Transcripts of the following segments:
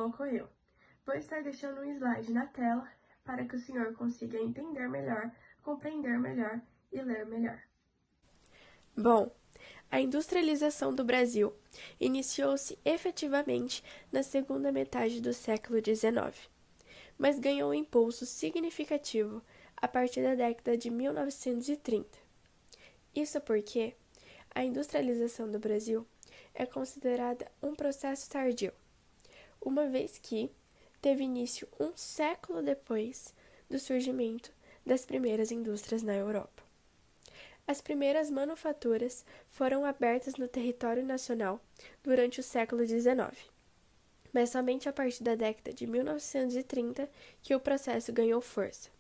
não ocorreu. Vou estar deixando um slide na tela para que o senhor consiga entender melhor, compreender melhor e ler melhor. Bom, a industrialização do Brasil iniciou-se efetivamente na segunda metade do século XIX, mas ganhou um impulso significativo a partir da década de 1930. Isso porque a industrialização do Brasil é considerada um processo tardio, uma vez que teve início um século depois do surgimento das primeiras indústrias na Europa. As primeiras manufaturas foram abertas no território nacional durante o século XIX, mas somente a partir da década de 1930 que o processo ganhou força.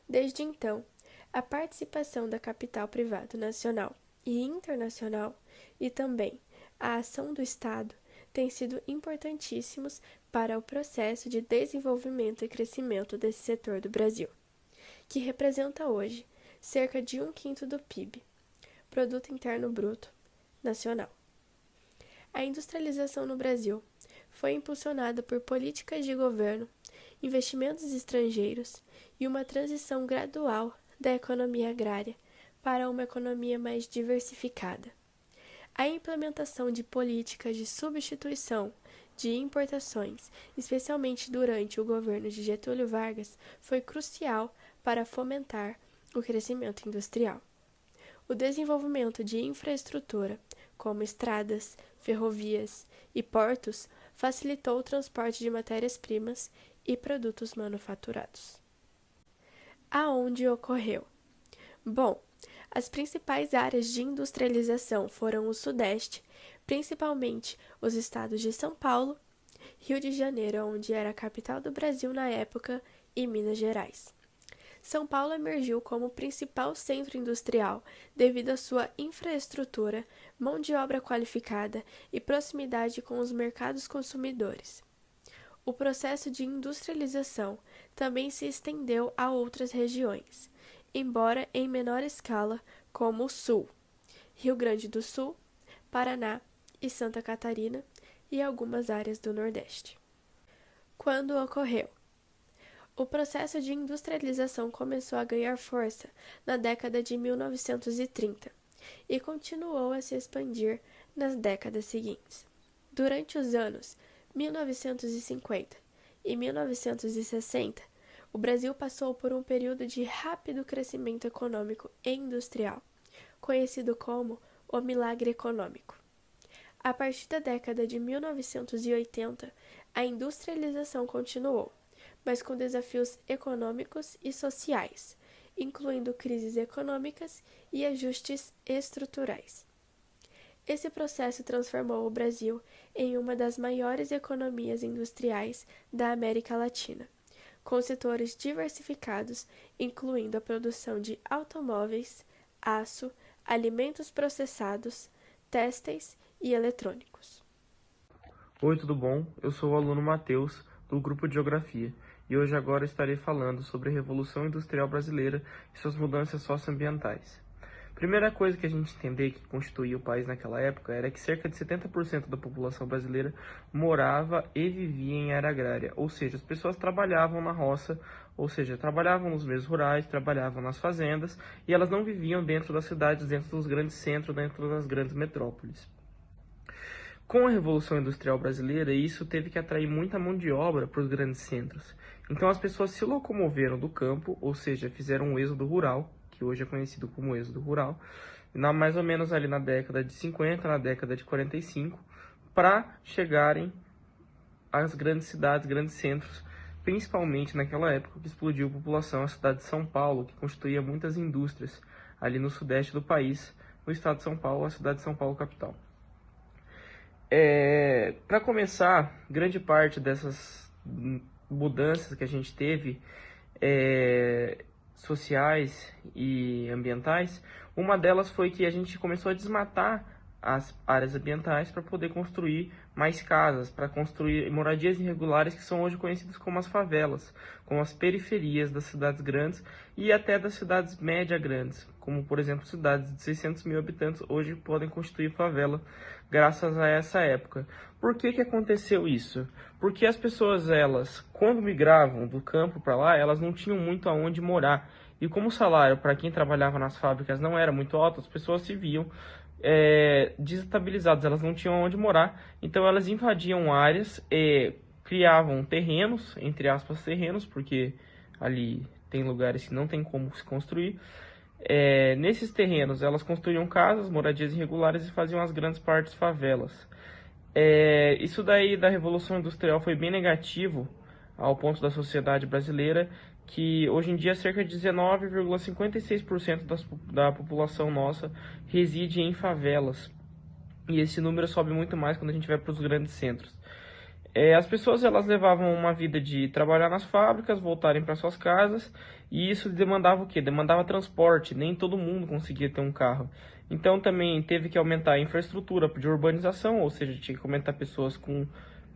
Desde então, a participação da capital privada nacional e internacional e também a ação do Estado têm sido importantíssimos para o processo de desenvolvimento e crescimento desse setor do Brasil, que representa hoje cerca de 1/5 do PIB, Produto Interno Bruto Nacional. A industrialização no Brasil foi impulsionada por políticas de governo, investimentos estrangeiros e uma transição gradual da economia agrária para uma economia mais diversificada. A implementação de políticas de substituição de importações, especialmente durante o governo de Getúlio Vargas, foi crucial para fomentar o crescimento industrial. O desenvolvimento de infraestrutura, como estradas, ferrovias e portos, facilitou o transporte de matérias-primas e produtos manufaturados. Aonde ocorreu? Bom, as principais áreas de industrialização foram o Sudeste, principalmente os estados de São Paulo, Rio de Janeiro, onde era a capital do Brasil na época, e Minas Gerais. São Paulo emergiu como principal centro industrial devido à sua infraestrutura, mão de obra qualificada e proximidade com os mercados consumidores. O processo de industrialização também se estendeu a outras regiões, embora em menor escala, como o Sul, Rio Grande do Sul, Paraná e Santa Catarina e algumas áreas do Nordeste. Quando ocorreu? O processo de industrialização começou a ganhar força na década de 1930 e continuou a se expandir nas décadas seguintes. Durante os anos 1950 e 1960, o Brasil passou por um período de rápido crescimento econômico e industrial, conhecido como o milagre econômico. A partir da década de 1980, a industrialização continuou, mas com desafios econômicos e sociais, incluindo crises econômicas e ajustes estruturais. Esse processo transformou o Brasil em uma das maiores economias industriais da América Latina, com setores diversificados, incluindo a produção de automóveis, aço, alimentos processados, têxteis e eletrônicos. Oi, tudo bom? Eu sou o aluno Matheus, do grupo de Geografia, e hoje agora estarei falando sobre a Revolução Industrial Brasileira e suas mudanças socioambientais. Primeira coisa que a gente entender que constituía o país naquela época era que cerca de 70% da população brasileira morava e vivia em área agrária, ou seja, as pessoas trabalhavam na roça, ou seja, trabalhavam nos meios rurais, trabalhavam nas fazendas, e elas não viviam dentro das cidades, dentro dos grandes centros, dentro das grandes metrópoles. Com a Revolução Industrial Brasileira, isso teve que atrair muita mão de obra para os grandes centros. Então as pessoas se locomoveram do campo, ou seja, fizeram um êxodo rural, que hoje é conhecido como êxodo rural, mais ou menos ali na década de 50, na década de 45, para chegarem às grandes cidades, grandes centros, principalmente naquela época que explodiu a população, a cidade de São Paulo, que constituía muitas indústrias ali no sudeste do país, no estado de São Paulo, a cidade de São Paulo capital. Para começar, grande parte dessas mudanças que a gente teve sociais e ambientais, uma delas foi que a gente começou a desmatar as áreas ambientais para poder construir mais casas, para construir moradias irregulares que são hoje conhecidas como as favelas, como as periferias das cidades grandes e até das cidades média grandes, como por exemplo cidades de 600 mil habitantes hoje podem constituir favela graças a essa época. Por que aconteceu isso? Porque as pessoas, elas, quando migravam do campo para lá, elas não tinham muito aonde morar. E como o salário para quem trabalhava nas fábricas não era muito alto, as pessoas se viam desestabilizadas, elas não tinham onde morar, então elas invadiam áreas, criavam terrenos, entre aspas terrenos, porque ali tem lugares que não tem como se construir. Nesses terrenos elas construíam casas, moradias irregulares e faziam as grandes partes favelas. Isso daí da Revolução Industrial foi bem negativo ao ponto da sociedade brasileira, que hoje em dia cerca de 19,56% da população nossa reside em favelas. E esse número sobe muito mais quando a gente vai para os grandes centros. As pessoas elas levavam uma vida de trabalhar nas fábricas, voltarem para suas casas, e isso demandava o quê? Demandava transporte, nem todo mundo conseguia ter um carro. Então também teve que aumentar a infraestrutura de urbanização, ou seja, tinha que aumentar pessoas com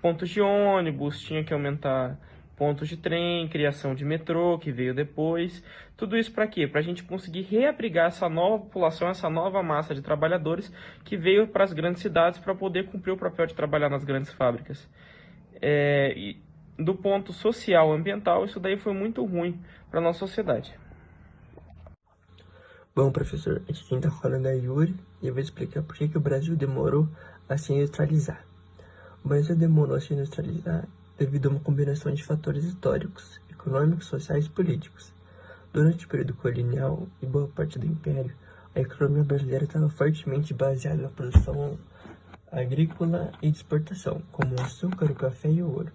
pontos de ônibus, tinha que aumentar pontos de trem, criação de metrô, que veio depois. Tudo isso para quê? Para a gente conseguir reabrigar essa nova população, essa nova massa de trabalhadores que veio para as grandes cidades para poder cumprir o papel de trabalhar nas grandes fábricas. E do ponto social e ambiental, isso daí foi muito ruim para a nossa sociedade. Bom, professor, aqui quem está falando é Yuri e eu vou explicar por que o Brasil demorou a se industrializar. O Brasil demorou a se industrializar devido a uma combinação de fatores históricos, econômicos, sociais e políticos. Durante o período colonial e boa parte do Império, a economia brasileira estava fortemente baseada na produção agrícola e de exportação, como o açúcar, o café e o ouro.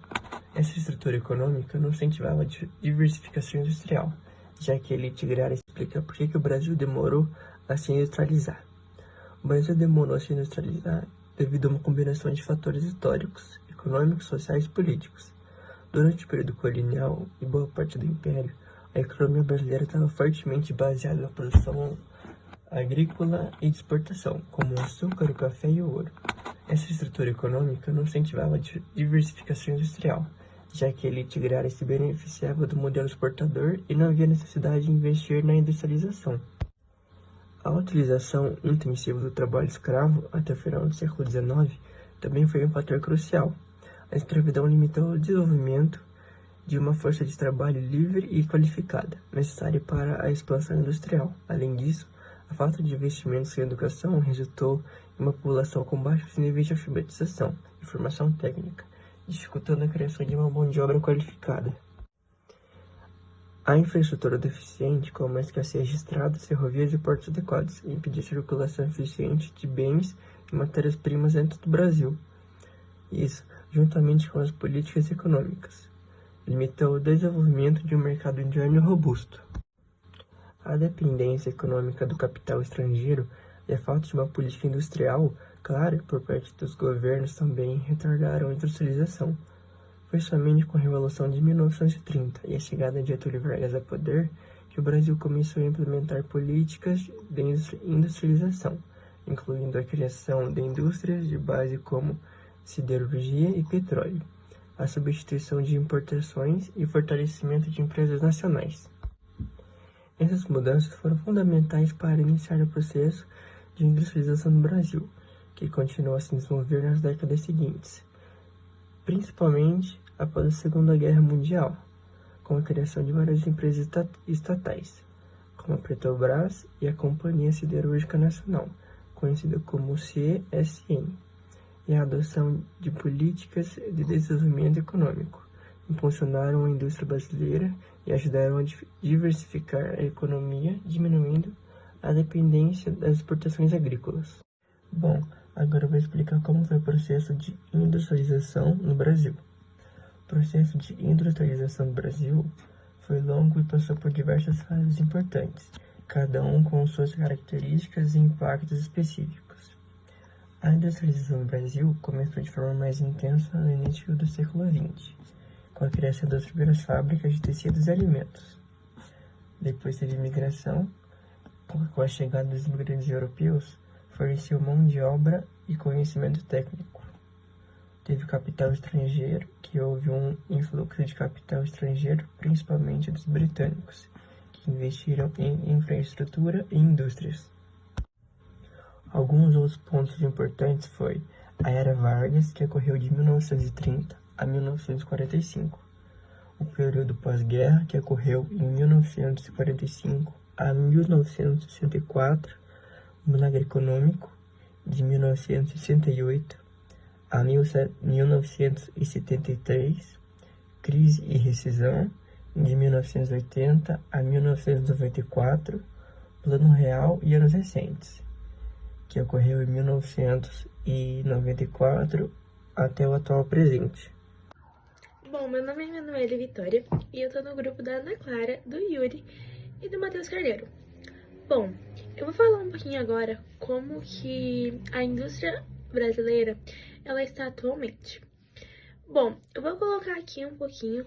Essa estrutura econômica não incentivava a diversificação industrial, já que a elite agrária explica por que o Brasil demorou a se industrializar. O Brasil demorou a se industrializar devido a uma combinação de fatores históricos, econômicos, sociais e políticos. Durante o período colonial e boa parte do Império, a economia brasileira estava fortemente baseada na produção agrícola e de exportação, como o açúcar, o café e o ouro. Essa estrutura econômica não incentivava a diversificação industrial, já que a elite agrária se beneficiava do modelo exportador e não havia necessidade de investir na industrialização. A utilização intensiva do trabalho escravo até o final do século XIX também foi um fator crucial. A escravidão limitou o desenvolvimento de uma força de trabalho livre e qualificada, necessária para a expansão industrial. Além disso, a falta de investimentos em educação resultou em uma população com baixos níveis de alfabetização e formação técnica, dificultando a criação de uma mão de obra qualificada. A infraestrutura deficiente, como a escassez de estradas, ferrovias e portos adequados, impedia a circulação eficiente de bens e matérias-primas dentro do Brasil. Isso, juntamente com as políticas econômicas, limitou o desenvolvimento de um mercado interno robusto. A dependência econômica do capital estrangeiro e a falta de uma política industrial clara por parte dos governos também retardaram a industrialização. Foi somente com a Revolução de 1930 e a chegada de Getúlio Vargas ao poder que o Brasil começou a implementar políticas de industrialização, incluindo a criação de indústrias de base como siderurgia e petróleo, a substituição de importações e o fortalecimento de empresas nacionais. Essas mudanças foram fundamentais para iniciar o processo de industrialização no Brasil, que continuou a se desenvolver nas décadas seguintes, principalmente após a Segunda Guerra Mundial, com a criação de várias empresas estatais, como a Petrobras e a Companhia Siderúrgica Nacional, conhecida como CSN, e a adoção de políticas de desenvolvimento econômico, impulsionaram a indústria brasileira e ajudaram a diversificar a economia, diminuindo a dependência das exportações agrícolas. Bom, agora eu vou explicar como foi o processo de industrialização no Brasil. O processo de industrialização no Brasil foi longo e passou por diversas fases importantes, cada um com suas características e impactos específicos. A industrialização no Brasil começou de forma mais intensa no início do século XX, com a criação das primeiras fábricas de tecidos e alimentos. Depois teve imigração, com a chegada dos imigrantes europeus, forneceu mão de obra e conhecimento técnico. Teve capital estrangeiro, que houve um influxo de capital estrangeiro, principalmente dos britânicos, que investiram em infraestrutura e indústrias. Alguns outros pontos importantes foi a Era Vargas, que ocorreu de 1930 a 1945, o período pós-guerra, que ocorreu em 1945 a 1964, o milagre econômico, de 1968 a 1973, crise e rescisão, de 1980 a 1994, plano real e anos recentes, que ocorreu em 1994 até o atual presente. Bom, meu nome é Emanuele Vitória e eu tô no grupo da Ana Clara, do Yuri e do Matheus Carneiro. Bom, eu vou falar um pouquinho agora como que a indústria brasileira ela está atualmente. Bom, eu vou colocar aqui um pouquinho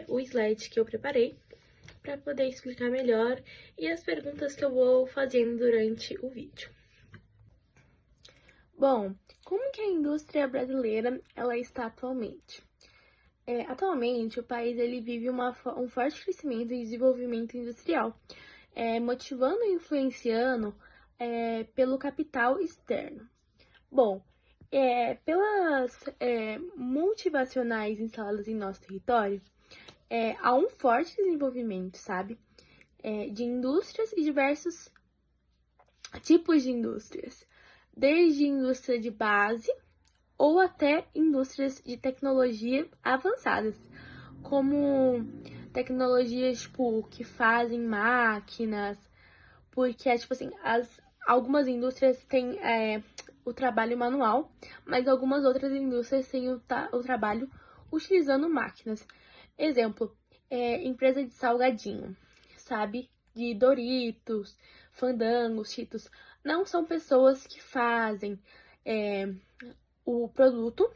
o slide que eu preparei para poder explicar melhor e as perguntas que eu vou fazendo durante o vídeo. Bom, como que a indústria brasileira ela está atualmente? Atualmente, o país ele vive um forte crescimento e desenvolvimento industrial, motivando e influenciando pelo capital externo. Bom, pelas multinacionais instaladas em nosso território, há um forte desenvolvimento, sabe? De indústrias e diversos tipos de indústrias, desde indústria de base ou até indústrias de tecnologia avançadas, como tecnologias, tipo, que fazem máquinas, porque, tipo assim, algumas indústrias têm o trabalho manual, mas algumas outras indústrias têm o trabalho utilizando máquinas. Exemplo, empresa de salgadinho, sabe? De Doritos, Fandangos, Cheetos. Não são pessoas que fazem o produto,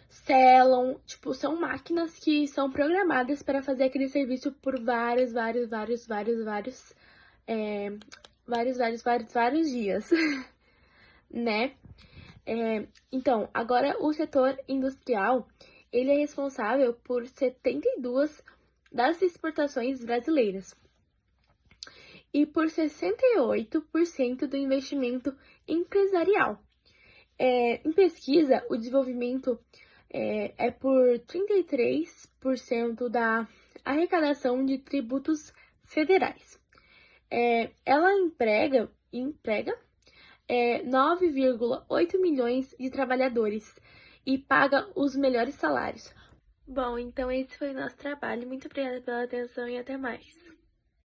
selam, tipo, são máquinas que são programadas para fazer aquele serviço por vários dias, né? Então, agora o setor industrial, ele é responsável por 72% das exportações brasileiras e por 68% do investimento empresarial. Em pesquisa, o desenvolvimento é por 33% da arrecadação de tributos federais. Ela emprega 9,8 milhões de trabalhadores e paga os melhores salários. Bom, então esse foi o nosso trabalho. Muito obrigada pela atenção e até mais.